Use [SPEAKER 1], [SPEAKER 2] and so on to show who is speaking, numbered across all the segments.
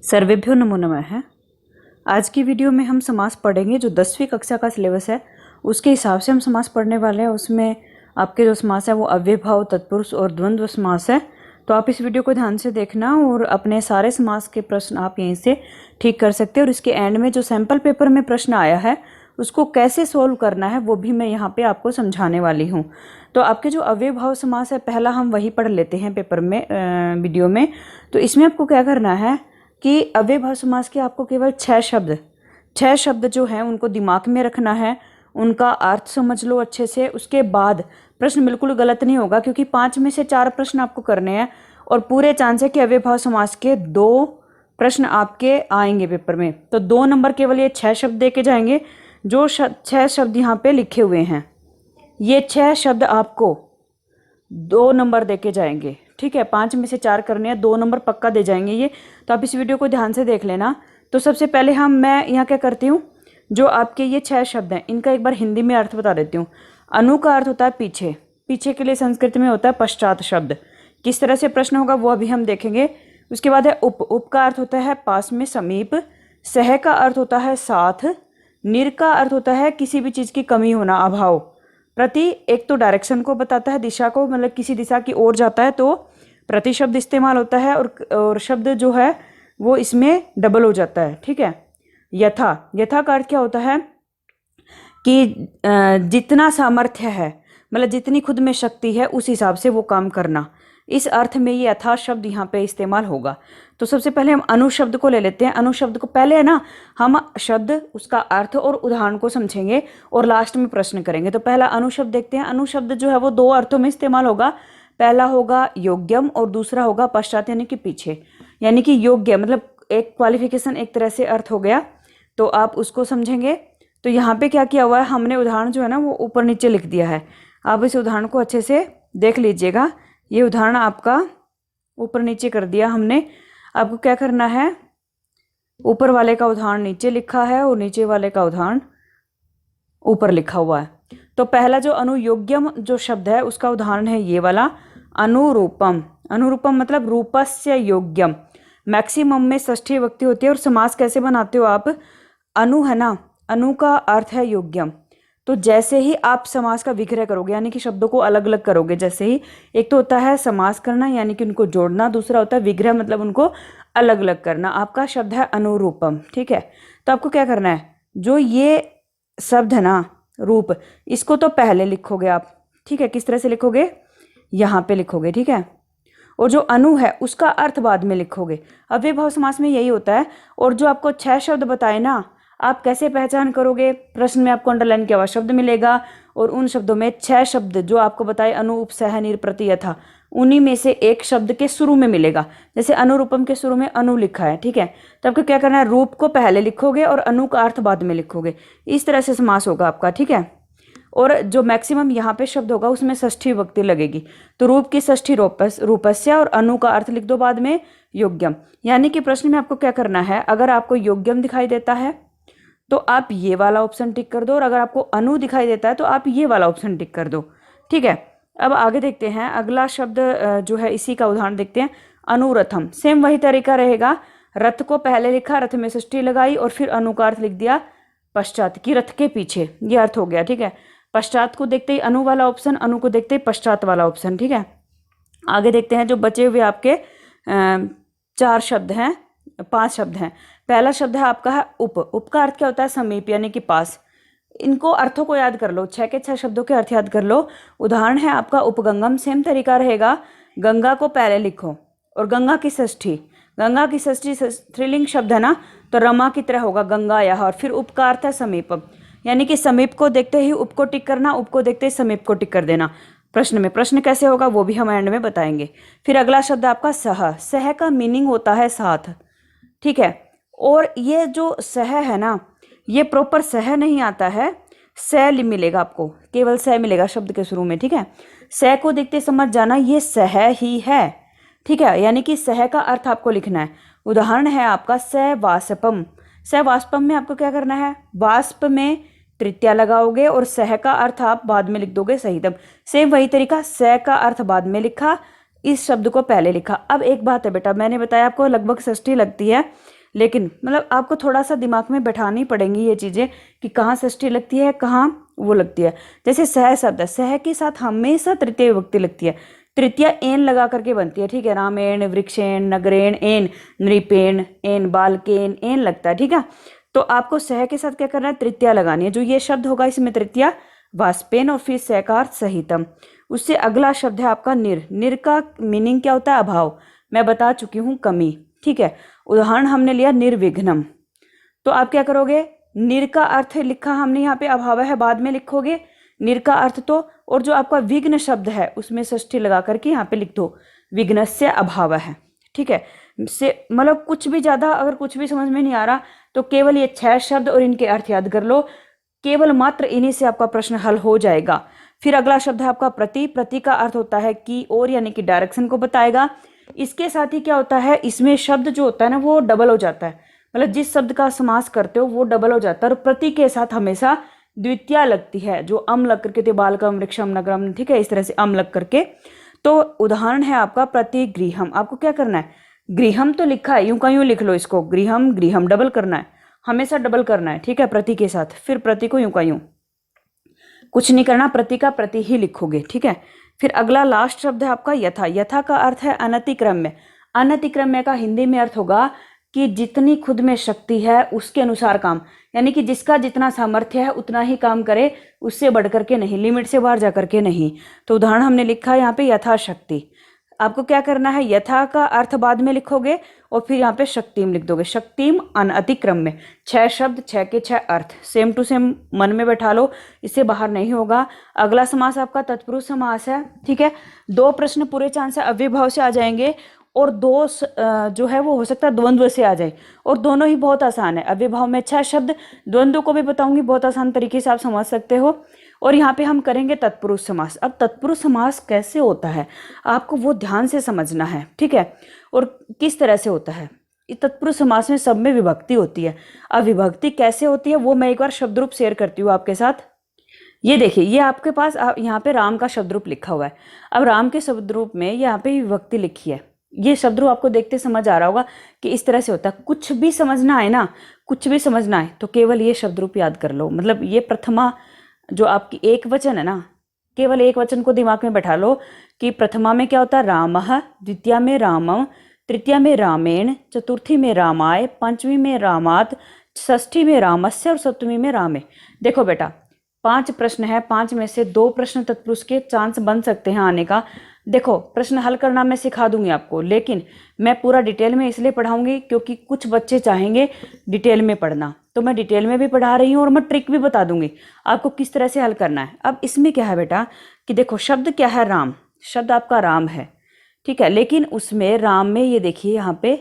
[SPEAKER 1] सर्वेभ्यो नमो नमः है। आज की वीडियो में हम समास पढ़ेंगे। जो 10वीं कक्षा का सिलेबस है उसके हिसाब से हम समास पढ़ने वाले हैं। उसमें आपके जो समास है वो अव्ययभाव, तत्पुरुष और द्वंद्व समास है। तो आप इस वीडियो को ध्यान से देखना और अपने सारे समास के प्रश्न आप यहीं से ठीक कर सकते हैं। और इसके एंड में जो सैम्पल पेपर में प्रश्न आया है उसको कैसे सोल्व करना है वो भी मैं यहाँ पे आपको समझाने वाली हूँ। तो आपके जो अव्ययभाव समास है पहला हम वही पढ़ लेते हैं पेपर में, वीडियो में। तो इसमें आपको क्या करना है कि अव्ययभाव समास के आपको केवल 6 शब्द जो हैं उनको दिमाग में रखना है, उनका अर्थ समझ लो अच्छे से। उसके बाद प्रश्न बिल्कुल गलत नहीं होगा क्योंकि 5 में से 4 प्रश्न आपको करने हैं और पूरे चांस है कि अव्ययभाव समास के 2 प्रश्न आपके आएंगे पेपर में। तो 2 नंबर केवल ये 6 शब्द दे के जाएंगे। जो 6 शब्द यहाँ पे लिखे हुए हैं ये 6 शब्द आपको 2 नंबर दे के जाएंगे। ठीक है, 5 में से 4 करने हैं, 2 नंबर पक्का दे जाएंगे ये। तो आप इस वीडियो को ध्यान से देख लेना। तो सबसे पहले मैं यहाँ क्या करती हूँ, जो आपके ये 6 शब्द हैं इनका एक बार हिंदी में अर्थ बता देती हूँ। अनु का अर्थ होता है पीछे, पीछे के लिए संस्कृत में होता है पश्चात शब्द। किस तरह से प्रश्न होगा वो अभी हम देखेंगे। उसके बाद है उप का अर्थ होता है पास में, समीप। सह का अर्थ होता है साथ। निर का अर्थ होता है किसी भी चीज़ की कमी होना, अभाव। प्रति एक तो डायरेक्शन को बताता है, दिशा को, मतलब किसी दिशा की ओर जाता है तो प्रति शब्द इस्तेमाल होता है। और शब्द जो है वो इसमें डबल हो जाता है। ठीक है। यथा का अर्थ क्या होता है कि जितना सामर्थ्य है, मतलब जितनी खुद में शक्ति है उस हिसाब से वो काम करना। इस अर्थ में ये यथा शब्द यहाँ पे इस्तेमाल होगा। तो सबसे पहले हम अनु शब्द को ले लेते हैं। अनु शब्द को पहले है ना हम शब्द, उसका अर्थ और उदाहरण को समझेंगे और लास्ट में प्रश्न करेंगे। तो पहला अनु शब्द देखते हैं। अनु शब्द जो है वो 2 अर्थों में इस्तेमाल होगा। पहला होगा योग्यम और दूसरा होगा पश्चात, यानी कि पीछे। यानी कि योग्य मतलब एक क्वालिफिकेशन, एक तरह से अर्थ हो गया। तो आप उसको समझेंगे। तो यहाँ पे क्या किया हुआ है, हमने उदाहरण जो है ना वो ऊपर नीचे लिख दिया है। आप इस उदाहरण को अच्छे से देख लीजिएगा। ये उदाहरण आपका ऊपर नीचे कर दिया हमने। आपको क्या करना है, ऊपर वाले का उदाहरण नीचे लिखा है और नीचे वाले का उदाहरण ऊपर लिखा हुआ है। तो पहला जो अनुयोग्यम जो शब्द है उसका उदाहरण है ये वाला अनुरूपम। अनुरूपम मतलब रूपस्य योग्यम। मैक्सिमम में षष्ठी विभक्ति होती है। और समास कैसे बनाते हो आप, अनु है ना, अनु का अर्थ है योग्यम। तो जैसे ही आप समास का विग्रह करोगे यानी कि शब्दों को अलग अलग करोगे, जैसे ही एक तो होता है समास करना यानी कि उनको जोड़ना, दूसरा होता है विग्रह मतलब उनको अलग अलग करना। आपका शब्द है अनुरूपम। ठीक है। तो आपको क्या करना है, जो ये शब्द है ना रूप, इसको तो पहले लिखोगे आप। ठीक है, किस तरह से लिखोगे, यहाँ पे लिखोगे। ठीक है। और जो अनु है उसका अर्थ बाद में लिखोगे। अव्ययभाव समास में यही होता है। और जो आपको 6 शब्द बताए ना, आप कैसे पहचान करोगे, प्रश्न में आपको अंडरलाइन किया हुआ शब्द मिलेगा और उन शब्दों में 6 शब्द जो आपको बताए अनु, उप, सह, निर, प्रति, यथा, उन्हीं में से एक शब्द के शुरू में मिलेगा। जैसे अनुरूपम के शुरू में अनु लिखा है। ठीक है। तो आपको क्या करना है, रूप को पहले लिखोगे और अनु का अर्थ बाद में लिखोगे। इस तरह से समास होगा आपका। ठीक है। और जो मैक्सिमम यहाँ पे शब्द होगा उसमें षष्ठी विभक्ति लगेगी। तो रूप की षष्ठी रूपस्य और अनु का अर्थ लिख दो बाद में योग्यम। यानी कि प्रश्न में आपको क्या करना है, अगर आपको योग्यम दिखाई देता है तो आप ये वाला ऑप्शन टिक कर दो, और अगर आपको अनु दिखाई देता है तो आप ये वाला ऑप्शन टिक कर दो। ठीक है। अब आगे देखते हैं। अगला शब्द जो है इसी का उदाहरण देखते हैं, अनुरथम। सेम वही तरीका रहेगा। रथ को पहले लिखा, रथ में षष्ठी लगाई और फिर अनु का अर्थ लिख दिया पश्चात की, रथ के पीछे, ये अर्थ हो गया। ठीक है। पश्चात को देखते ही अनु वाला ऑप्शन, अनु को देखते ही पश्चात वाला ऑप्शन। ठीक है। आगे देखते हैं। जो बचे हुए आपके 4 शब्द हैं, 5 शब्द हैं। पहला शब्द है आपका है उप का अर्थ क्या होता है, समीप यानी कि पास। इनको अर्थों को याद कर लो, 6 के 6 शब्दों के अर्थ याद कर लो। उदाहरण है आपका उपगंगम। सेम तरीका रहेगा, गंगा को पहले लिखो और गंगा की षष्ठी, गंगा की षष्ठी स्त्रीलिंग शब्द है ना, तो रमा की तरह होगा गंगा यह। और फिर उप का अर्थ है समीप, यानी कि समीप को देखते ही उप को टिक करना, उप को देखते ही समीप को टिक कर देना। प्रश्न में प्रश्न कैसे होगा वो भी हम एंड में बताएंगे। फिर अगला शब्द आपका सह। सह का मीनिंग होता है साथ। ठीक है। और ये जो सह है ना, ये प्रॉपर सह नहीं आता है, सह मिलेगा आपको, केवल सह मिलेगा शब्द के शुरू में। ठीक है। सह को देखते समझ जाना ये सह ही है। ठीक है। यानी कि सह का अर्थ आपको लिखना है। उदाहरण है आपका सवाष्पम। सवाष्पम में आपको क्या करना है, वाष्प में तृतीया लगाओगे और सह का अर्थ आप बाद में लिख दोगे सहितम। सेम वही तरीका, स का अर्थ बाद में लिखा, इस शब्द को पहले लिखा। अब एक बात है बेटा, मैंने बताया आपको लगभग षष्ठी लगती है, लेकिन मतलब आपको थोड़ा सा दिमाग में बैठानी पड़ेंगी ये चीज़ें कि कहाँ षष्ठी लगती है, कहाँ वो लगती है। जैसे सह शब्द है, सह के साथ हमेशा तृतीय विभक्ति लगती है, तृतीया एन लगा करके बनती है, ठीक है। रामेण, वृक्षेण, नगरेण, एन, नृपेण, एन, बालकेन, एन लगता है, ठीक है। तो आपको सह के साथ क्या करना है, तृतीया लगानी है। जो ये शब्द होगा इसमें तृतीया वाष्पेन और फिर सकार सहितम। उससे अगला शब्द है आपका निर। निर का मीनिंग क्या होता है, अभाव, मैं बता चुकी हूँ, कमी, ठीक है। उदाहरण हमने लिया निर्विघ्नम। तो आप क्या करोगे, निर का अर्थ लिखा हमने यहाँ पे अभाव है, बाद में लिखोगे निर का अर्थ तो, और जो आपका विघ्न शब्द है उसमें षष्ठी लगा करके यहाँ पे लिख दो, विघ्नस्य अभाव है, ठीक है। से मतलब कुछ भी ज़्यादा अगर कुछ भी समझ में नहीं आ रहा तो केवल ये 6 शब्द और इनके अर्थ याद कर लो, केवल मात्र इन्हीं से आपका प्रश्न हल हो जाएगा। फिर अगला शब्द है आपका प्रति। प्रति का अर्थ होता है की ओर, यानी कि डायरेक्शन को बताएगा। इसके साथ ही क्या होता है, इसमें शब्द जो होता है ना वो डबल हो जाता है, मतलब जिस शब्द का समास करते हो वो डबल हो जाता है, और प्रति के साथ हमेशा द्वितीया लगती है, जो अम लग करके थे, बालकम, वृक्षम, नगरम, ठीक है, इस तरह से अम लग करके। तो उदाहरण है आपका प्रतिगृहम। आपको क्या करना है, गृहम तो लिखा है, यूं का यूं लिख लो इसको, गृहम, गृहम डबल करना है, हमेशा डबल करना है, ठीक है, प्रति के साथ। फिर प्रति को यूं का यूं, कुछ नहीं करना, प्रति का प्रति ही लिखोगे, ठीक है। फिर अगला लास्ट शब्द है आपका यथा। यथा का अर्थ है अनतिक्रम्य। अनतिक्रम्य का हिंदी में अर्थ होगा कि जितनी खुद में शक्ति है उसके अनुसार काम, यानी कि जिसका जितना सामर्थ्य है उतना ही काम करे, उससे बढ़ करके नहीं, लिमिट से बाहर जा करके नहीं। तो उदाहरण हमने लिखा है यहाँ पे यथाशक्ति। आपको क्या करना है, यथा का अर्थ बाद में लिखोगे और फिर यहाँ पे शक्तिम लिख दोगे, शक्तिम अनतिक्रम्य। 6 शब्द, 6 के 6 अर्थ, सेम टू सेम मन में बैठा लो, इससे बाहर नहीं होगा। अगला समास आपका तत्पुरुष समास है, ठीक है। 2 प्रश्न पूरे चांस से अव्ययभाव से आ जाएंगे, और 2 जो है वो हो सकता है द्वंद्व से आ जाए, और दोनों ही बहुत आसान है। अव्ययभाव में 6 शब्द, द्वंद्व को भी बताऊंगी, बहुत आसान तरीके से आप समझ सकते हो। और यहाँ पे हम करेंगे तत्पुरुष समास। अब तत्पुरुष समास कैसे होता है आपको वो ध्यान से समझना है, ठीक है, और किस तरह से होता है। तत्पुरुष समास में सब में विभक्ति होती है। अब विभक्ति कैसे होती है वो मैं एक बार शब्द रूप शेयर करती हूँ आपके साथ। ये देखिए, ये आपके पास यहाँ पे राम का शब्द रूप लिखा हुआ है। अब राम के शब्द रूप में यहाँ पे विभक्ति लिखी है। ये शब्द रूप आपको देखते समझ आ रहा होगा कि इस तरह से होता है। कुछ भी समझना है ना, कुछ भी समझना है तो केवल ये शब्द रूप याद कर लो। मतलब ये प्रथमा जो आपकी एक वचन है ना, केवल एक वचन को दिमाग में बैठा लो कि प्रथमा में क्या होता है, रामः, द्वितीया में रामम, तृतीया में रामेण, चतुर्थी में रामाय, पंचमी में रामात, षष्ठी में रामस्य और सप्तमी में रामे। देखो बेटा 5 प्रश्न है, 5 में से 2 प्रश्न तत्पुरुष के चांस बन सकते हैं आने का। देखो प्रश्न हल करना मैं सिखा दूंगी आपको, लेकिन मैं पूरा डिटेल में इसलिए पढ़ाऊंगी क्योंकि कुछ बच्चे चाहेंगे डिटेल में पढ़ना, तो मैं डिटेल में भी पढ़ा रही हूँ और मैं ट्रिक भी बता दूंगी आपको किस तरह से हल करना है। अब इसमें क्या है बेटा कि देखो शब्द क्या है, राम, शब्द आपका राम है, ठीक है, लेकिन उसमें राम में ये देखिए यहाँ पे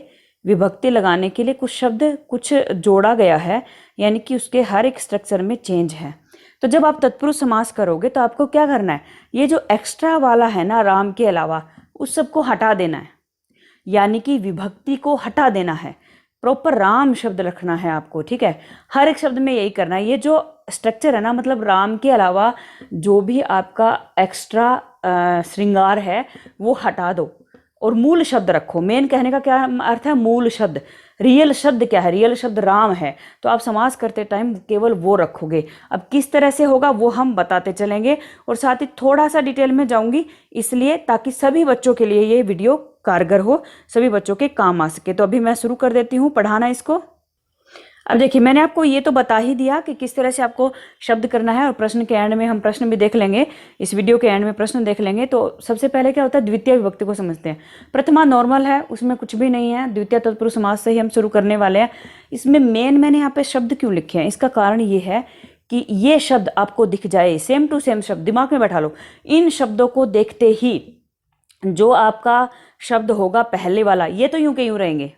[SPEAKER 1] विभक्ति लगाने के लिए कुछ शब्द कुछ जोड़ा गया है, यानी कि उसके हर एक स्ट्रक्चर में चेंज है। तो जब आप तत्पुरुष समास करोगे तो आपको क्या करना है, ये जो एक्स्ट्रा वाला है ना राम के अलावा, उस सबको हटा देना है, यानी कि विभक्ति को हटा देना है, प्रॉपर राम शब्द रखना है आपको, ठीक है। हर एक शब्द में यही करना है। ये जो स्ट्रक्चर है ना, मतलब राम के अलावा जो भी आपका एक्स्ट्रा श्रृंगार है वो हटा दो और मूल शब्द रखो। मेन कहने का क्या अर्थ है, मूल शब्द। रियल शब्द क्या है, रियल शब्द राम है, तो आप समास करते टाइम केवल वो रखोगे। अब किस तरह से होगा वो हम बताते चलेंगे, और साथ ही थोड़ा सा डिटेल में जाऊंगी, इसलिए ताकि सभी बच्चों के लिए ये वीडियो कारगर हो, सभी बच्चों के काम आ सके। तो अभी मैं शुरू कर देती हूँ पढ़ाना इसको। अब देखिए मैंने आपको ये तो बता ही दिया कि किस तरह से आपको शब्द करना है, और प्रश्न के एंड में हम प्रश्न भी देख लेंगे, इस वीडियो के एंड में प्रश्न देख लेंगे। तो सबसे पहले क्या होता है, द्वितीय विभक्ति को समझते हैं। प्रथमा नॉर्मल है, उसमें कुछ भी नहीं है, द्वितीय तत्पुरुष समास से ही हम शुरू करने वाले हैं। इसमें मेन मैंने यहाँ पे शब्द क्यों लिखे हैं, इसका कारण ये है कि ये शब्द आपको दिख जाए, सेम टू सेम शब्द दिमाग में बैठा लो। इन शब्दों को देखते ही जो आपका शब्द होगा पहले वाला, ये तो यूं के यूं रहेंगे,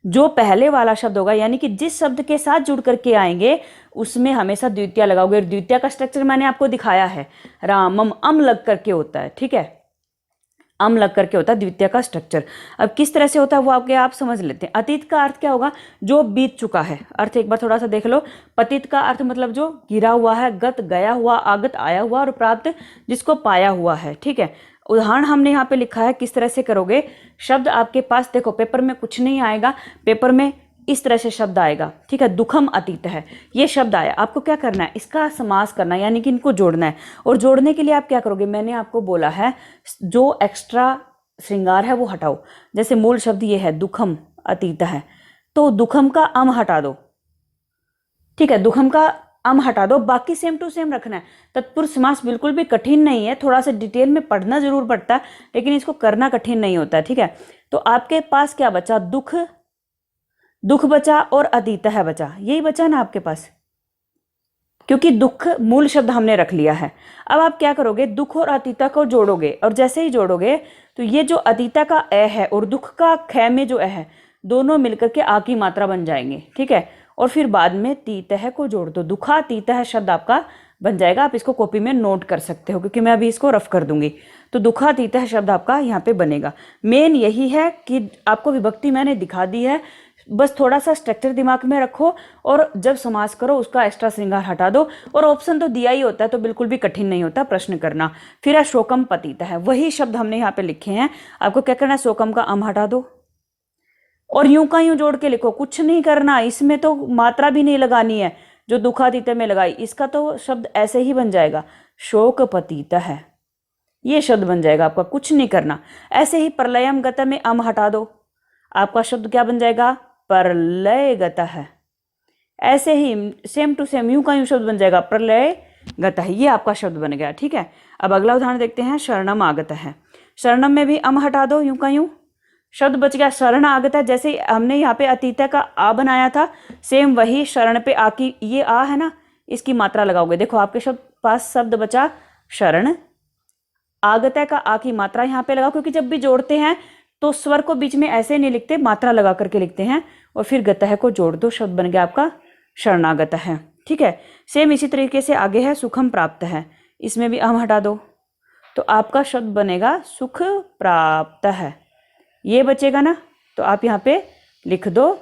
[SPEAKER 1] जो पहले वाला शब्द होगा यानी कि जिस शब्द के साथ जुड़ करके आएंगे उसमें हमेशा द्वितीय लगाओगे। द्वितीय का स्ट्रक्चर मैंने आपको दिखाया है, रामम, अम लग करके होता है, ठीक है, अम लग करके होता है द्वितीय का स्ट्रक्चर। अब किस तरह से होता है वो आप समझ लेते हैं। अतीत का अर्थ क्या होगा, जो बीत चुका है, अर्थ एक बार थोड़ा सा देख लो। पतित का अर्थ मतलब जो गिरा हुआ है, गत गया हुआ, आगत आया हुआ, और प्राप्त जिसको पाया हुआ है, ठीक है। उदाहरण हमने यहाँ पे लिखा है, किस तरह से करोगे। शब्द आपके पास देखो, पेपर में कुछ नहीं आएगा, पेपर में इस तरह से शब्द आएगा, ठीक है। दुखम अतीत है, ये शब्द आया, आपको क्या करना है, इसका समास करना है, यानी कि इनको जोड़ना है। और जोड़ने के लिए आप क्या करोगे, मैंने आपको बोला है जो एक्स्ट्रा श्रृंगार है वो हटाओ। जैसे मूल शब्द ये है दुखम अतीत है, तो दुखम का अम हटा दो, ठीक है, दुखम का अम हटा दो, बाकी सेम टू सेम रखना है। तत्पुरुष समास बिल्कुल भी कठिन नहीं है, थोड़ा सा डिटेल में पढ़ना जरूर पड़ता है, लेकिन इसको करना कठिन नहीं होता है, ठीक है। तो आपके पास क्या बचा, दुख, दुख बचा और अतीत है बचा, यही बचा ना आपके पास, क्योंकि दुख मूल शब्द हमने रख लिया है। अब आप क्या करोगे, दुख और अतीता को जोड़ोगे, और जैसे ही जोड़ोगे तो ये जो अतीता का ए है और दुख का ख में जो ए है, दोनों मिलकर के आ की मात्रा बन जाएंगे, ठीक है। और फिर बाद में तीतः को जोड़ दो, दुखा तीतः शब्द आपका बन जाएगा। आप इसको कॉपी में नोट कर सकते हो, क्योंकि मैं अभी इसको रफ कर दूंगी। तो दुखा तीतः शब्द आपका यहाँ पे बनेगा। मेन यही है कि आपको विभक्ति मैंने दिखा दी है, बस थोड़ा सा स्ट्रक्चर दिमाग में रखो, और जब समास करो उसका एक्स्ट्रा श्रृंगार हटा दो। और ऑप्शन तो दिया ही होता है, तो बिल्कुल भी कठिन नहीं होता प्रश्न करना। फिर है शोकम पतित है, वही शब्द हमने यहाँ पे लिखे हैं। आपको क्या करना है, शोकम का अम हटा दो और यूं का यूं जोड़ के लिखो, कुछ नहीं करना, इसमें तो मात्रा भी नहीं लगानी है जो दुखातीत में लगाई, इसका तो शब्द ऐसे ही बन जाएगा, शोक पतित है, ये शब्द बन जाएगा आपका, कुछ नहीं करना। ऐसे ही प्रलयम गत में अम हटा दो, आपका शब्द क्या बन जाएगा, प्रलय गत है। ऐसे ही सेम टू सेम यूं का यूं शब्द बन जाएगा, प्रलय गत है, ये आपका शब्द बन गया, ठीक है। अब अगला उदाहरण देखते हैं, शरणम आगत है। शरणम में भी अम हटा दो, यूं का यूं शब्द बच गया, शरण आगत है। जैसे हमने यहाँ पे अतीत का आ बनाया था, सेम वही शरण पे आ की, ये आ है ना, इसकी मात्रा लगाओगे। देखो आपके शब्द पास शब्द बचा शरण, आगत का आ की मात्रा यहाँ पे लगाओ, क्योंकि जब भी जोड़ते हैं तो स्वर को बीच में ऐसे नहीं लिखते, मात्रा लगा करके लिखते हैं। और फिर गतः को जोड़ दो, शब्द बन गया आपका शरणागत है, ठीक है। सेम इसी तरीके से आगे है सुखम प्राप्त है, इसमें भी अम हटा दो, तो आपका शब्द बनेगा सुख प्राप्त है, ये बचेगा ना। तो आप यहाँ पे लिख दो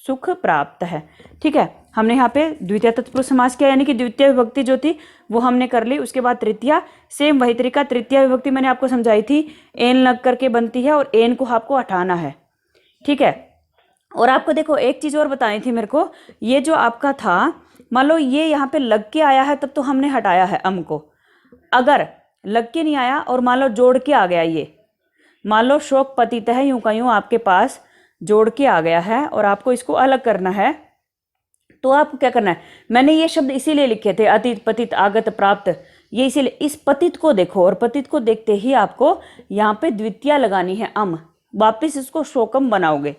[SPEAKER 1] सुख प्राप्त है, ठीक है। हमने यहाँ पे द्वितीय तत्पुरुष समास किया, यानी कि द्वितीय विभक्ति जो थी वो हमने कर ली। उसके बाद तृतीया, सेम वही तरीका, तृतीय विभक्ति मैंने आपको समझाई थी, एन लग करके बनती है और एन को आपको हटाना है, ठीक है। और आपको देखो एक चीज़ और बतानी थी मेरे को, ये जो आपका था, मान लो ये यहाँ पे लग के आया है तब तो हमने हटाया है अम को। अगर लग के नहीं आया और मान लो जोड़ के आ गया, ये मान लो शोक पतित है, यूं का यूं आपके पास जोड़ के आ गया है और आपको इसको अलग करना है, तो आपको क्या करना है, मैंने ये शब्द इसीलिए लिखे थे अतीत पतित आगत प्राप्त, ये इसीलिए, इस पतित को देखो और पतित को देखते ही आपको यहाँ पे द्वितीया लगानी है अम, वापिस इसको शोकम बनाओगे,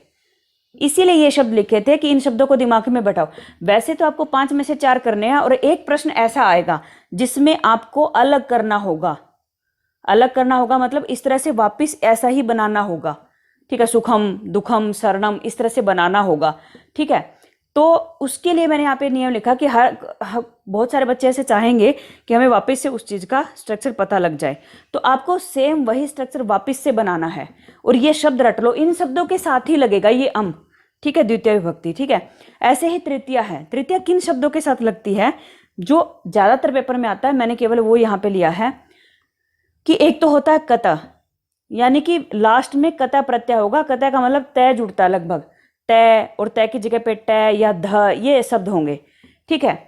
[SPEAKER 1] इसीलिए ये शब्द लिखे थे कि इन शब्दों को दिमाग में बैठाओ। वैसे तो आपको 5 में से 4 करने हैं, और एक प्रश्न ऐसा आएगा जिसमें आपको अलग करना होगा, अलग करना होगा मतलब इस तरह से वापिस ऐसा ही बनाना होगा, ठीक है। सुखम, दुखम, शरणम, इस तरह से बनाना होगा, ठीक है। तो उसके लिए मैंने यहाँ पे नियम लिखा कि हर बहुत सारे बच्चे ऐसे चाहेंगे कि हमें वापस से उस चीज़ का स्ट्रक्चर पता लग जाए, तो आपको सेम वही स्ट्रक्चर वापस से बनाना है। और ये शब्द रट लो, इन शब्दों के साथ ही लगेगा ये अम, ठीक है, द्वितीय विभक्ति, ठीक है। ऐसे ही तृतीया है, तृतीया किन शब्दों के साथ लगती है, जो ज़्यादातर पेपर में आता है, मैंने केवल वो यहाँ पे लिया है कि एक तो होता है कत, यानी कि लास्ट में कता प्रत्यय होगा, कता का मतलब तय जुड़ता है लगभग, तय, और तय की जगह पे ट या ध ये शब्द होंगे, ठीक है।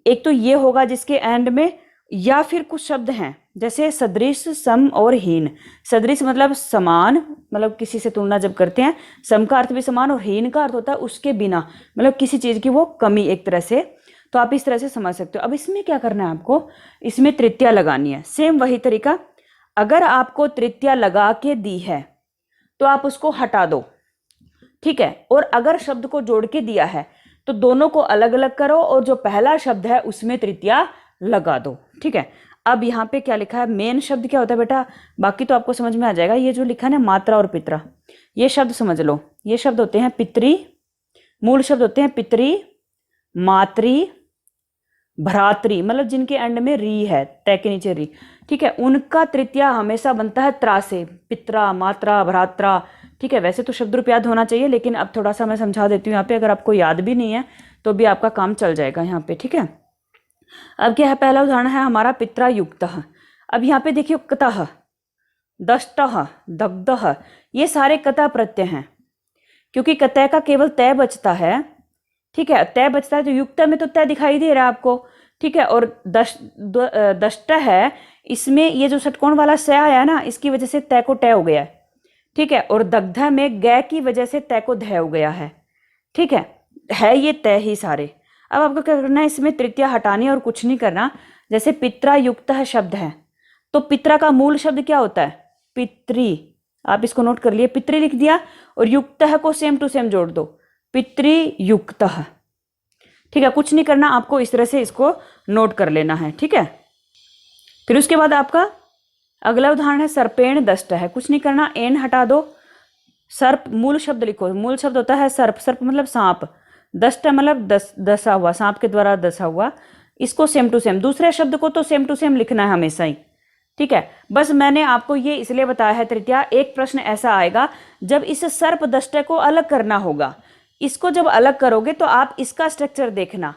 [SPEAKER 1] एक तो ये होगा जिसके एंड में, या फिर कुछ शब्द हैं जैसे सदृश, सम और हीन। सदृश मतलब समान, मतलब किसी से तुलना जब करते हैं, सम का अर्थ भी समान, और हीन का अर्थ होता है उसके बिना, मतलब किसी चीज़ की वो कमी एक तरह से, तो आप इस तरह से समझ सकते हो। अब इसमें क्या करना है आपको, इसमें तृतीया लगानी है, सेम वही तरीका। अगर आपको तृतीया लगा के दी है तो आप उसको हटा दो, ठीक है। और अगर शब्द को जोड़ के दिया है तो दोनों को अलग अलग करो और जो पहला शब्द है उसमें तृतीया लगा दो, ठीक है। अब यहाँ पे क्या लिखा है, मेन शब्द क्या होता है बेटा, बाकी तो आपको समझ में आ जाएगा। ये जो लिखा है ना मात्रा और पित्रा, ये शब्द समझ लो, ये शब्द होते हैं पितरी, मूल शब्द होते हैं पितरी, मातृ, भ्रातृ, मतलब जिनके एंड में री है, तय के नीचे री, ठीक है। उनका तृतीया हमेशा बनता है त्रा से, पित्रा, मात्रा, भ्रात्रा, ठीक है। वैसे तो शब्द रूप याद होना चाहिए, लेकिन अब थोड़ा सा मैं समझा देती हूँ यहाँ पे, अगर आपको याद भी नहीं है तो भी आपका काम चल जाएगा यहाँ पे, ठीक है। अब क्या है, पहला उदाहरण है हमारा पित्रा युक्त। अब यहाँ पे देखिए कतः, दष्टः, दग्धः, ये सारे कतः प्रत्यय हैं, क्योंकि कतः का केवल तय बचता है। ठीक है, तय बचता है तो युक्त में तो तय दिखाई दे रहा है आपको। ठीक है, और दष्ट है, इसमें ये जो षटकोण वाला स आया ना, इसकी वजह से तय को तय हो गया है। ठीक है, और दग्ध में ग की वजह से तय को ध हो गया है। ठीक है ये तय ही सारे। अब आपको क्या करना है, इसमें तृतीया हटानी और कुछ नहीं करना। जैसे पित्रा युक्त शब्द है, तो पित्रा का मूल शब्द क्या होता है, पितृ। आप इसको नोट कर लिए, पितृ लिख दिया, और युक्त को सेम टू सेम जोड़ दो, पितृयुक्त। ठीक है, कुछ नहीं करना आपको, इस तरह से इसको नोट कर लेना है। ठीक है, फिर उसके बाद आपका अगला उदाहरण है सर्पेण दष्ट है। कुछ नहीं करना, एन हटा दो, सर्प मूल शब्द लिखो। मूल शब्द होता है सर्प, सर्प मतलब सांप, दष्ट मतलब दसा हुआ, सांप के द्वारा दसा हुआ। इसको सेम टू सेम, दूसरे शब्द को तो सेम टू सेम लिखना है हमेशा ही। ठीक है, बस मैंने आपको ये इसलिए बताया है तृतीया। एक प्रश्न ऐसा आएगा जब इस सर्प दष्ट को अलग करना होगा, इसको जब अलग करोगे तो आप इसका स्ट्रक्चर देखना,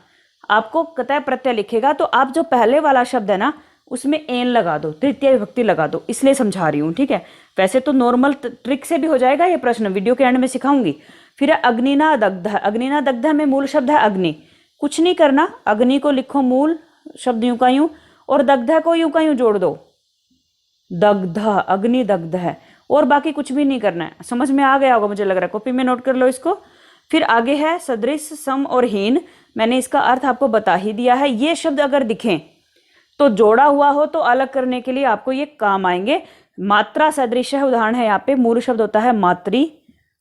[SPEAKER 1] आपको कतः प्रत्यय लिखेगा तो आप जो पहले वाला शब्द है ना उसमें एन लगा दो, तृतीय विभक्ति लगा दो, इसलिए समझा रही हूँ। ठीक है, वैसे तो नॉर्मल ट्रिक से भी हो जाएगा ये प्रश्न, वीडियो के एंड में सिखाऊंगी। फिर अग्निना दग्ध, अग्निना दग्ध में मूल शब्द है अग्नि। कुछ नहीं करना, अग्नि को लिखो मूल शब्द यूं का यूं, और दग्ध को यूं का यूं जोड़ दो, दग्ध, अग्नि दग्ध है, और बाकी कुछ भी नहीं करना है। समझ में आ गया होगा मुझे लग रहा है, कॉपी में नोट कर लो इसको। फिर आगे है सदृश, सम और हीन। मैंने इसका अर्थ आपको बता ही दिया है। ये शब्द अगर दिखें तो जोड़ा हुआ हो तो अलग करने के लिए आपको ये काम आएंगे। मात्रा सदृश है, उदाहरण है यहाँ पे, मूल शब्द होता है मातृ,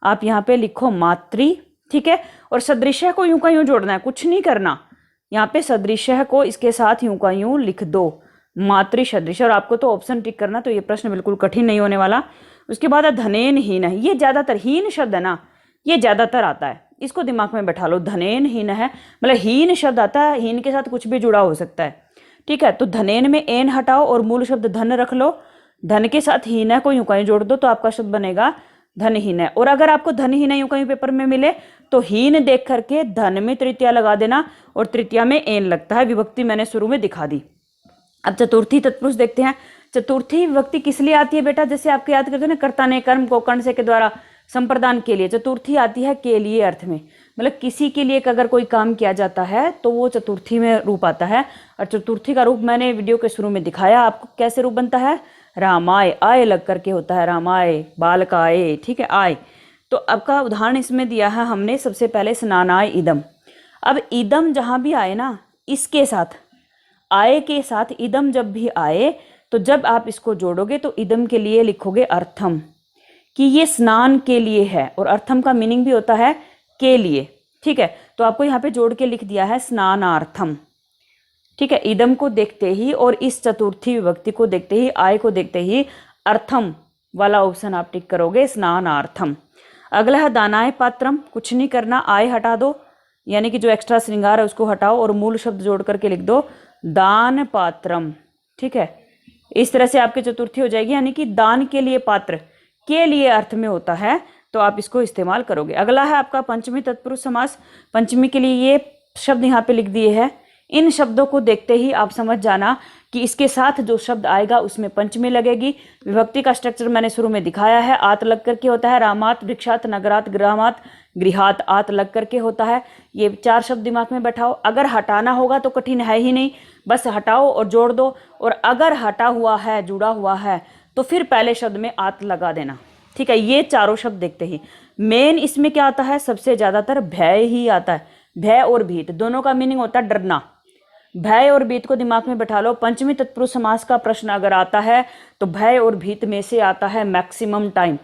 [SPEAKER 1] आप यहाँ पे लिखो मातृ। ठीक है, और सदृश को यूं का यूं जोड़ना है, कुछ नहीं करना। यहाँ पे सदृश को इसके साथ यूं का यूं लिख दो, मातृ सदृश। और आपको तो ऑप्शन टिक करना, तो ये प्रश्न बिल्कुल कठिन नहीं होने वाला। उसके बाद धनेन हीन है, ये ज्यादातर हीन शब्द है ना, ये ज्यादातर आता है, इसको दिमाग में बैठा लो। धनेन हीन है मतलब हीन शब्द आता है, हीन के साथ कुछ भी जुड़ा हो सकता है। ठीक है, तो धनेन में एन हटाओ और मूल शब्द धन रख लो, धन के साथ हीन को यूं कहीं जोड़ दो, तो आपका शब्द बनेगा धनहीन है। और अगर आपको धनहीन यूं कहीं पेपर में मिले तो हीन देख करके धन में तृतीया लगा देना, और तृतीया में एन लगता है, विभक्ति मैंने शुरू में दिखा दी। अब चतुर्थी तत्पुरुष देखते हैं। चतुर्थी विभक्ति किस लिए आती है बेटा, जैसे आपके याद करते हैं ना, कर्ता ने कर्म को कर्ण से के द्वारा संप्रदान के लिए। चतुर्थी आती है के लिए अर्थ में, मतलब किसी के लिए अगर कोई काम किया जाता है तो वो चतुर्थी में रूप आता है। और चतुर्थी का रूप मैंने वीडियो के शुरू में दिखाया आपको, कैसे रूप बनता है, रामाय, आय लग करके होता है, रामाय बालकाय। ठीक है, आय। तो आपका उदाहरण इसमें दिया है हमने, सबसे पहले स्नानाय इदम। अब इदम जहां भी आए ना, इसके साथ आय के साथ इदम जब भी आए, तो जब आप इसको जोड़ोगे तो इदम के लिए लिखोगे अर्थम, कि ये स्नान के लिए है, और अर्थम का मीनिंग भी होता है के लिए। ठीक है, तो आपको यहाँ पे जोड़ के लिख दिया है स्नानार्थम। ठीक है, इदम को देखते ही और इस चतुर्थी विभक्ति को देखते ही, आय को देखते ही अर्थम वाला ऑप्शन आप टिक करोगे, स्नानार्थम। अगला है दानाय पात्रम। कुछ नहीं करना, आय हटा दो, यानी कि जो एक्स्ट्रा श्रृंगार है उसको हटाओ और मूल शब्द जोड़ करके लिख दो दान पात्रम। ठीक है, इस तरह से आपकी चतुर्थी हो जाएगी, यानी कि दान के लिए, पात्र के लिए अर्थ में होता है, तो आप इसको इस्तेमाल करोगे। अगला है आपका पंचमी तत्पुरुष समास। पंचमी के लिए ये शब्द यहाँ पे लिख दिए हैं। इन शब्दों को देखते ही आप समझ जाना कि इसके साथ जो शब्द आएगा उसमें पंचमी लगेगी। विभक्ति का स्ट्रक्चर मैंने शुरू में दिखाया है, आत लग करके होता है, रामात, वृक्षात, नगरात, ग्रामात, गृहात, आत लग करके होता है। ये 4 शब्द दिमाग में बैठाओ। अगर हटाना होगा तो कठिन है ही नहीं, बस हटाओ और जोड़ दो। और अगर हटा हुआ है, जुड़ा हुआ है, तो फिर पहले शब्द में आत लगा देना। ठीक है, ये चारों शब्द देखते ही मेन इसमें क्या आता है, सबसे ज्यादातर भय ही आता है। भय और भीत दोनों का मीनिंग होता है डरना। भय और भीत को दिमाग में बैठा लो। पंचमी तत्पुरुष समास का प्रश्न अगर आता है तो भय और भीत में से आता है मैक्सिमम टाइम।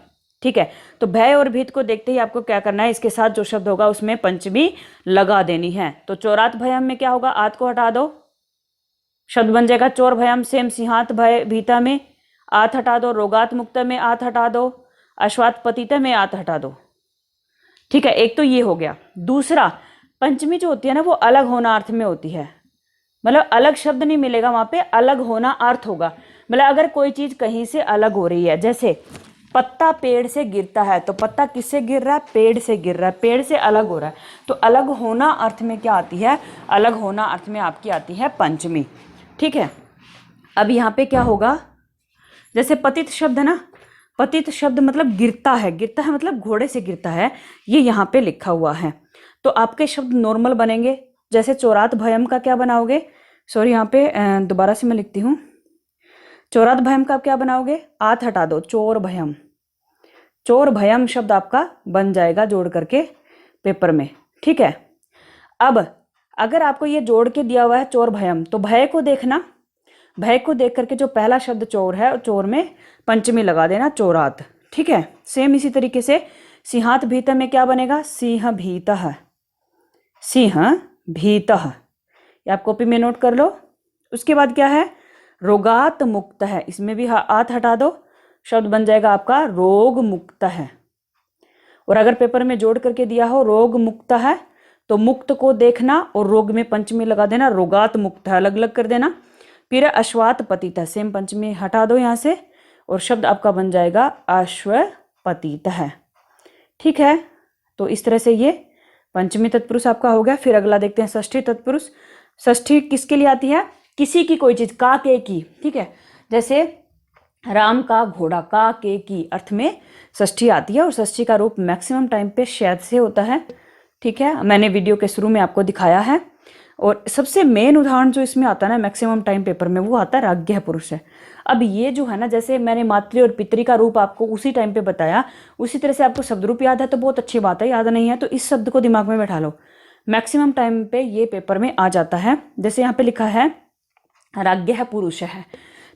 [SPEAKER 1] ठीक है, तो भय और भीत को देखते ही आपको क्या करना है, इसके साथ जो शब्द होगा उसमें पंचमी लगा देनी है। तो चोरात भयम में क्या होगा, आत को हटा दो, शब्द बन जाएगा चोर भयम। सेम सिंहात भय भीता में आत हटा दो, रोगात मुक्त में आत हटा दो, अश्वात पतित में आत हटा दो। ठीक है, एक तो ये हो गया। दूसरा, पंचमी जो होती है ना वो अलग होना अर्थ में होती है, मतलब अलग शब्द नहीं मिलेगा वहां पे, अलग होना अर्थ होगा। मतलब अगर कोई चीज कहीं से अलग हो रही है, जैसे पत्ता पेड़ से गिरता है, तो पत्ता किससे गिर रहा है, पेड़ से गिर रहा है, पेड़ से अलग हो रहा है। तो अलग होना अर्थ में क्या आती है, अलग होना अर्थ में आपकी आती है पंचमी। ठीक है, अब यहाँ पे क्या होगा, जैसे पतित शब्द है ना, पतित शब्द मतलब गिरता है मतलब घोड़े से गिरता है, ये यहाँ पे लिखा हुआ है। तो आपके शब्द नॉर्मल बनेंगे। जैसे चोरात भयम का क्या बनाओगे, सॉरी यहाँ पे दोबारा से मैं लिखती हूँ। चोरात भयम का क्या बनाओगे, आत हटा दो, चोर भयम, चोर भयम शब्द आपका बन जाएगा जोड़ करके पेपर में, ठीक है। अब अगर आपको ये जोड़ के दिया हुआ है चोर भयम, तो भय को देखना, भय को देख करके जो पहला शब्द चोर है, चोर में पंचमी लगा देना, चोरात, ठीक है। सेम इसी तरीके से सिंहात भीत में क्या बनेगा, सिंह भीतः, सिंह भीतः, ये आप कॉपी में नोट कर लो। उसके बाद क्या है, रोगात मुक्त है, इसमें भी आत हटा दो, शब्द बन जाएगा आपका रोग मुक्त है। और अगर पेपर में जोड़ करके दिया हो रोग मुक्त है, तो मुक्त को देखना और रोग में पंचमी लगा देना, रोगात मुक्त है अलग अलग कर देना। फिर अश्वात पतित है, सेम पंचमी हटा दो यहाँ से, और शब्द आपका बन जाएगा अश्वपतित है, ठीक है। तो इस तरह से ये पंचमी तत्पुरुष आपका हो गया। फिर अगला देखते हैं षष्ठी तत्पुरुष। षष्ठी किसके लिए आती है, किसी की कोई चीज, का के की, ठीक है। जैसे राम का घोड़ा, का के की अर्थ में षष्ठी आती है, और षष्ठी का रूप मैक्सिमम टाइम पे शैद से होता है, ठीक है। मैंने वीडियो के शुरू में आपको दिखाया है। और सबसे मेन उदाहरण जो इसमें आता है ना मैक्सिमम टाइम पेपर में, वो आता है राज्ञ पुरुष है। अब ये जो है ना, जैसे मैंने मातृ और पितृ का रूप आपको उसी टाइम पे बताया, उसी तरह से आपको शब्द रूप याद है तो बहुत अच्छी बात है, याद नहीं है तो इस शब्द को दिमाग में बैठा लो, मैक्सिमम टाइम पे ये पेपर में आ जाता है। जैसे यहाँ पे लिखा है राज्ञ पुरुष है,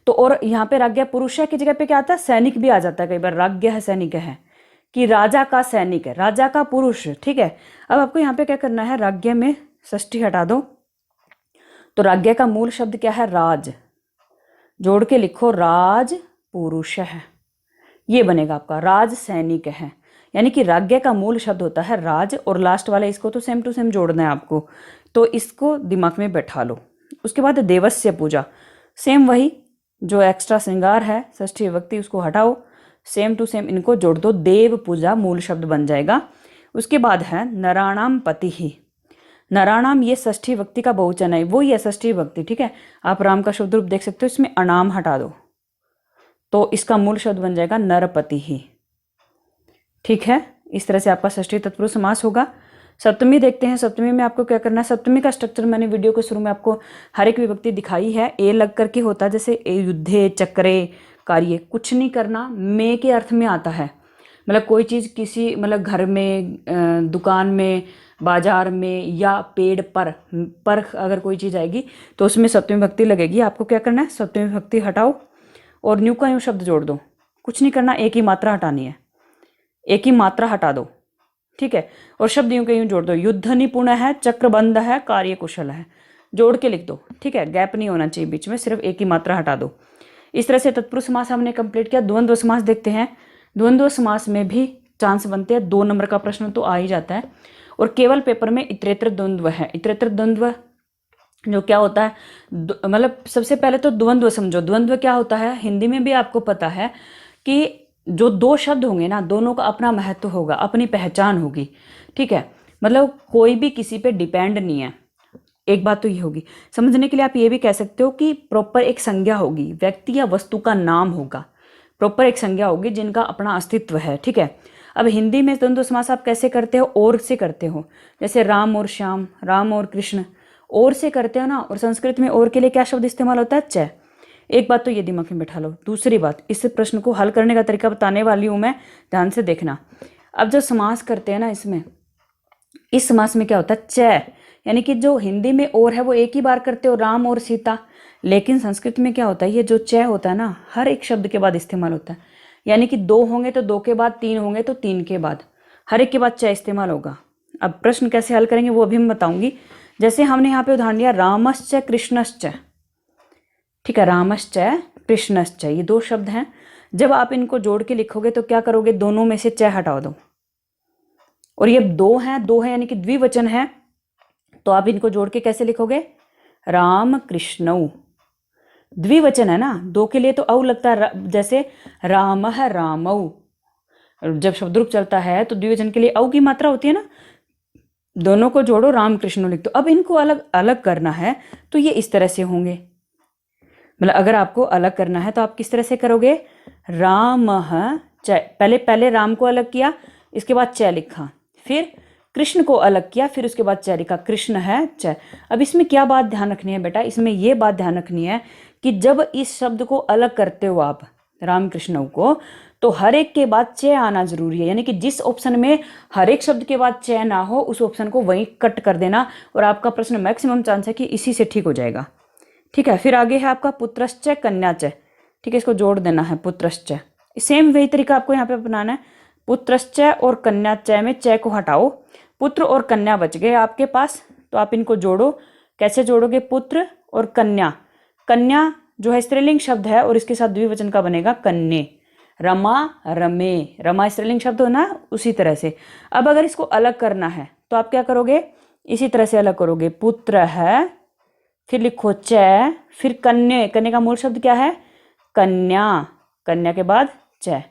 [SPEAKER 1] तो और यहाँ पे राज्ञ पुरुष है की जगह पे क्या आता है, सैनिक भी आ जाता है कई बार, राज्ञ है सैनिक है, कि राजा का सैनिक है, राजा का पुरुष, ठीक है। अब आपको यहाँ पे क्या करना है, राज्ञ में षष्ठी हटा दो, तो राज्ञ का मूल शब्द क्या है, राज, जोड़ के लिखो राज पुरुष है, ये बनेगा आपका राज सैनिक है। यानी कि राज्ञ का मूल शब्द होता है राज, और लास्ट वाला इसको तो सेम टू सेम जोड़ना है आपको, तो इसको दिमाग में बैठा लो। उसके बाद देवस्य पूजा, सेम वही जो एक्स्ट्रा श्रृंगार है षष्ठी विभक्ति उसको हटाओ, सेम टू सेम इनको जोड़ दो, देव पूजा मूल शब्द बन जाएगा। उसके बाद है नराणाम पति ही, नराणाम ये षष्ठी विभक्ति का बहुवचन है, वो ही है षष्ठी विभक्ति, ठीक है। आप राम का शब्द रूप देख सकते हो, इसमें अनाम हटा दो, तो इसका मूल शब्द बन जाएगा नरपति ही, ठीक है। इस तरह से आपका षष्ठी तत्पुरुष समास होगा। सप्तमी देखते हैं, सप्तमी में आपको क्या करना है, सप्तमी का स्ट्रक्चर मैंने वीडियो के शुरू में आपको हर एक विभक्ति दिखाई है, ए लग करके होता है, जैसे ए युद्धे चक्रे कार्य, कुछ नहीं करना, मे के अर्थ में आता है, मतलब कोई चीज़ किसी मतलब घर में, दुकान में, बाजार में, या पेड़ पर अगर कोई चीज़ आएगी तो उसमें सप्तमी विभक्ति लगेगी। आपको क्या करना है, सप्तमी विभक्ति हटाओ और न्यू का न्यू शब्द जोड़ दो, कुछ नहीं करना, एक ही मात्रा हटानी है, एक ही मात्रा हटा दो, ठीक है। और शब्द यूं के यूं जोड़ दो, युद्ध निपुण है, चक्रबंध है, कार्य कुशल है, जोड़ के लिख दो, ठीक है। गैप नहीं होना चाहिए बीच में, सिर्फ एक ही मात्रा हटा दो। इस तरह से तत्पुरुष समास हमने कंप्लीट किया। द्वंद्व समास देखते हैं। द्वंद्व समास में भी चांस बनते हैं, 2 नंबर का प्रश्न तो आ ही जाता है, और केवल पेपर में इतरेतर द्वंद्व है। इतरेतर द्वंद्व जो क्या होता है, मतलब सबसे पहले तो द्वंद्व समझो, द्वंद्व क्या होता है, हिंदी में भी आपको पता है कि जो 2 शब्द होंगे ना, दोनों का अपना महत्व होगा, अपनी पहचान होगी, ठीक है। मतलब कोई भी किसी पे डिपेंड नहीं है, एक बात तो ये होगी। समझने के लिए आप ये भी कह सकते हो कि प्रॉपर एक संज्ञा होगी, व्यक्ति या वस्तु का नाम होगा, प्रॉपर एक संज्ञा होगी जिनका अपना अस्तित्व है, ठीक है। अब हिंदी में द्वंद्व समास आप कैसे करते हो, और से करते हो, जैसे राम और श्याम, राम और कृष्ण, और से करते हो ना। और संस्कृत में और के लिए क्या शब्द इस्तेमाल होता है, च। एक बात तो ये दिमाग में बैठा लो। दूसरी बात, इस प्रश्न को हल करने का तरीका बताने वाली हूँ मैं, ध्यान से देखना। अब जो समास करते हैं ना, इसमें इस समास में क्या होता है, च, यानी कि जो हिंदी में और है वो एक ही बार करते हो, राम और सीता, लेकिन संस्कृत में क्या होता है, ये जो च होता है ना, हर एक शब्द के बाद इस्तेमाल होता है। यानी कि 2 होंगे तो 2 के बाद, 3 होंगे तो 3 के बाद, हर एक के बाद च इस्तेमाल होगा। अब प्रश्न कैसे हल करेंगे वो अभी मैं बताऊंगी। जैसे हमने यहाँ पे उदाहरण लिया, रामश्च कृष्णश्च, ठीक है, रामश्च कृष्णश्च, ये 2 शब्द हैं। जब आप इनको जोड़ के लिखोगे तो क्या करोगे, दोनों में से च हटा दो, और ये 2 है यानी कि द्विवचन है, तो आप इनको जोड़ के कैसे लिखोगे, राम कृष्णौ, द्विवचन है ना, 2 के लिए तो औ लगता है, जैसे रामः रामौ, जब शब्द रूप चलता है तो द्विवचन के लिए औ की मात्रा होती है ना, दोनों को जोड़ो, राम कृष्ण लिख दो। अब इनको अलग अलग करना है तो ये इस तरह से होंगे, मतलब अगर आपको अलग करना है तो आप किस तरह से करोगे, रामः च, पहले राम को अलग किया, इसके बाद च लिखा, फिर कृष्ण को अलग किया, फिर उसके बाद च लिखा, कृष्ण है च। अब इसमें क्या बात ध्यान रखनी है बेटा, इसमें ये बात ध्यान रखनी है कि जब इस शब्द को अलग करते हो आप राम कृष्ण को, तो हर एक के बाद च आना जरूरी है, यानी कि जिस ऑप्शन में हर एक शब्द के बाद च ना हो उस ऑप्शन को वहीं कट कर देना, और आपका प्रश्न मैक्सिमम चांस है कि इसी से ठीक हो जाएगा। ठीक है, फिर आगे है आपका पुत्रश्च कन्याच। ठीक है, इसको जोड़ देना है पुत्रश्च। सेम वही तरीका आपको यहाँ पे अपनाना है। पुत्रश्च और कन्याच में च को हटाओ, पुत्र और कन्या बच गए आपके पास, तो आप इनको जोड़ो। कैसे जोड़ोगे, पुत्र और कन्या, कन्या जो है स्त्रीलिंग शब्द है और इसके साथ द्विवचन का बनेगा कन्ये, रमा रमे, रमा स्त्रीलिंग शब्द हो ना, उसी तरह से। अब अगर इसको अलग करना है तो आप क्या करोगे, इसी तरह से अलग करोगे, पुत्र है, फिर लिखो च, फिर कन्या, कन्या का मूल शब्द क्या है, कन्या, कन्या के बाद च।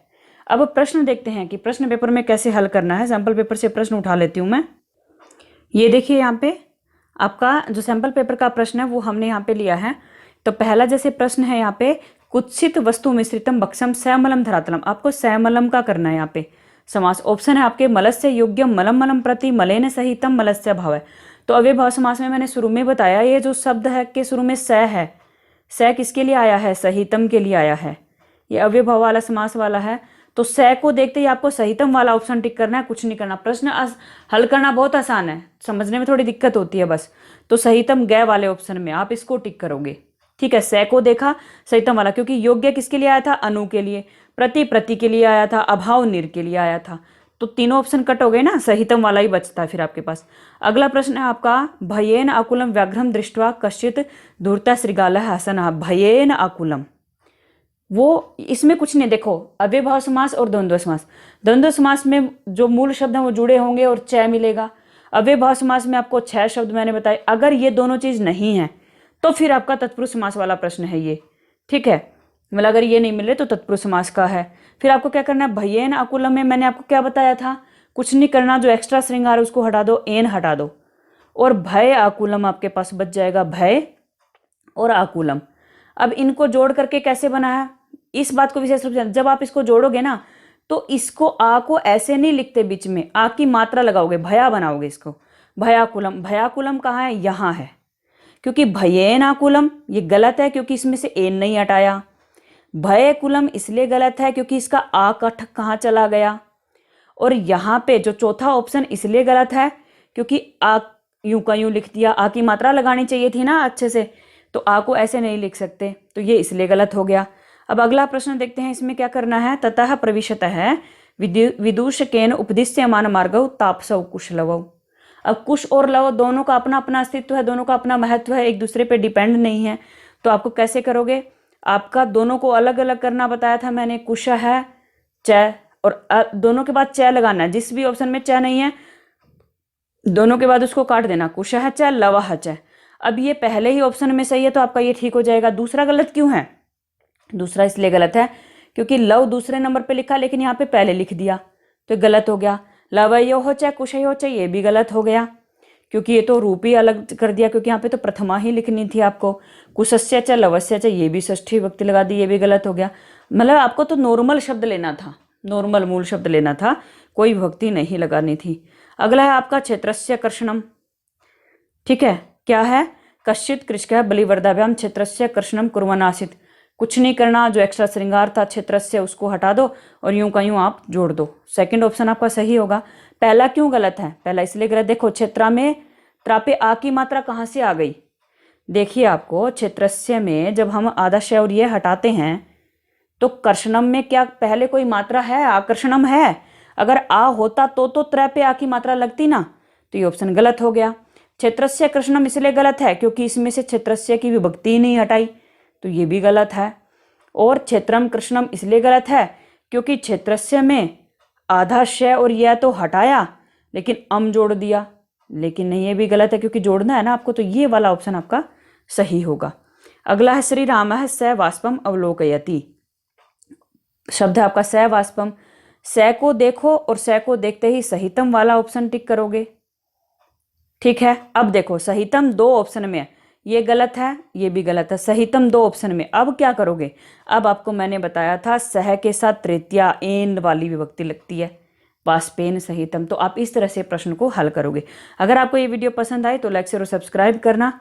[SPEAKER 1] अब प्रश्न देखते हैं कि प्रश्न पेपर में कैसे हल करना है। सैंपल पेपर से प्रश्न उठा लेती हूँ मैं। ये देखिए यहाँ पे आपका जो सैंपल पेपर का प्रश्न है वो हमने यहाँ पे लिया है। तो पहला जैसे प्रश्न है यहाँ पे, कुत्सित वस्तु मिश्रितम बक्षम सैमलम धरातलम, आपको सैमलम का करना है यहाँ पे समास। ऑप्शन है आपके मलस्य योग्यम मलम मलम प्रति मलेन सहितम मलस्य भाव है। तो अव्ययभाव समास में मैंने शुरू में बताया, ये जो शब्द है के शुरू में स है, स किसके लिए आया है, सहितम के लिए आया है, ये अव्ययभाव वाला समास वाला है। तो स को देखते ही आपको सहितम वाला ऑप्शन टिक करना है, कुछ नहीं करना। प्रश्न हल करना बहुत आसान है, समझने में थोड़ी दिक्कत होती है बस। तो सहितम गए वाले ऑप्शन में आप इसको टिक करोगे। ठीक है, स को देखा सहितम वाला, क्योंकि योग्य किसके लिए आया था, अनु के लिए, प्रति प्रति के लिए आया था, अभाव निर के लिए आया था। तो तीनों ऑप्शन कट हो गए ना, सहितम वाला ही बचता है फिर आपके पास। अगला प्रश्न है आपका, भयेन आकुलम व्याघ्रम दृष्ट्वा कश्चित धूर्ता श्रृगालः हसनः, भयेन आकुलम, वो इसमें कुछ नहीं, देखो अव्ययभाव समास और द्वंद्व समास। द्वंद्व समास में जो मूल शब्द हैं वो जुड़े होंगे और च मिलेगा। अव्ययभाव समास में आपको 6 शब्द मैंने बताए, अगर ये दोनों चीज नहीं है तो फिर आपका तत्पुरुष समास वाला प्रश्न है ये। ठीक है, मतलब अगर ये नहीं मिले तो तत्पुरुष समास का है। फिर आपको क्या करना है, भयेन आकुलम में मैंने आपको क्या बताया था, कुछ नहीं करना, जो एक्स्ट्रा श्रृंगार उसको हटा दो, एन हटा दो, और भय आकुलम आपके पास बच जाएगा, भय और आकुलम। अब इनको जोड़ करके कैसे बना है, इस बात को विशेष रूप से जब आप इसको जोड़ोगे ना, तो इसको आ को ऐसे नहीं लिखते, बीच में आ की मात्रा लगाओगे, भया बनाओगे इसको, भयाकुलम। भयाकुलम कहाँ है, यहाँ है, क्योंकि भयेनाकुलम ये गलत है क्योंकि इसमें से एन नहीं हटाया। भयकुलम इसलिए गलत है क्योंकि इसका आ का ठक कहाँ चला गया। और यहाँ पे जो चौथा ऑप्शन इसलिए गलत है क्योंकि आ यूं का यूं लिख दिया, आ की मात्रा लगानी चाहिए थी ना अच्छे से, तो आ को ऐसे नहीं लिख सकते, तो ये इसलिए गलत हो गया। अब अगला प्रश्न देखते हैं, इसमें क्या करना है, ततः प्रविशतः विदूषकेन उपदिश्यमान मार्गौ तापसौ कुशलवौ। अब कुश और लव दोनों का अपना अपना अस्तित्व है, दोनों का अपना महत्व है, एक दूसरे पे डिपेंड नहीं है। तो आपको कैसे करोगे, आपका दोनों को अलग अलग करना बताया था मैंने, कुश है च, और दोनों के बाद च लगाना है, जिस भी ऑप्शन में च नहीं है दोनों के बाद उसको काट देना, कुश है च लव है च। अब ये पहले ही ऑप्शन में सही है तो आपका ये ठीक हो जाएगा। दूसरा गलत क्यों है, दूसरा इसलिए गलत है क्योंकि लव दूसरे नंबर पे लिखा लेकिन यहाँ पे पहले लिख दिया, तो गलत हो गया। लवयो हो चाहे कुशयो हो चाहे, ये भी गलत हो गया क्योंकि ये तो रूप ही अलग कर दिया, क्योंकि यहाँ पे तो प्रथमा ही लिखनी थी आपको। कुशस्य चाहे लवस्य चाहे, ये भी षष्ठी विभक्ति लगा दी, ये भी गलत हो गया। मतलब आपको तो नॉर्मल शब्द लेना था, नॉर्मल मूल शब्द लेना था, कोई विभक्ति नहीं लगानी थी। अगला है आपका क्षेत्रस्य कर्षणम। ठीक है, क्या है, कश्चित कृषक बलिवर्दाभ्याम क्षेत्रस्य कर्षणम कुर्वन् आसीत्, कुछ नहीं करना, जो एक्स्ट्रा श्रृंगार था क्षेत्रस्य उसको हटा दो और यूं का यूं आप जोड़ दो। सेकंड ऑप्शन आपका सही होगा। पहला क्यों गलत है, पहला इसलिए गलत, देखो क्षेत्रा में त्रापे आ की मात्रा कहाँ से आ गई, देखिए आपको क्षेत्रस्य में जब हम आदाशय और ये हटाते हैं तो कर्षणम में क्या पहले कोई मात्रा है, आकर्षणम है, अगर आ होता तो त्रापे आ की मात्रा लगती ना, तो ये ऑप्शन गलत हो गया। क्षेत्रस्य कर्षणम इसलिए गलत है क्योंकि इसमें से क्षेत्रस्य की विभक्ति ही नहीं हटाई, तो ये भी गलत है। और क्षेत्रम कृष्णम इसलिए गलत है क्योंकि क्षेत्रस्य में आधा शय और यह तो हटाया लेकिन अम जोड़ दिया, लेकिन नहीं, ये भी गलत है क्योंकि जोड़ना है ना आपको, तो ये वाला ऑप्शन आपका सही होगा। अगला है श्री राम है स वाष्पम अवलोकयति, शब्द है आपका स वाष्पम। स को देखो और स को देखते ही सहितम वाला ऑप्शन टिक करोगे। ठीक है, अब देखो सहितम दो ऑप्शन में है, ये गलत है, ये भी गलत है। सहितम 2 ऑप्शन में। अब क्या करोगे? अब आपको मैंने बताया था सह के साथ तृतीया एन वाली विभक्ति लगती है, वाष्पेन सहितम। तो आप इस तरह से प्रश्न को हल करोगे। अगर आपको ये वीडियो पसंद आए तो लाइक शेयर और सब्सक्राइब करना।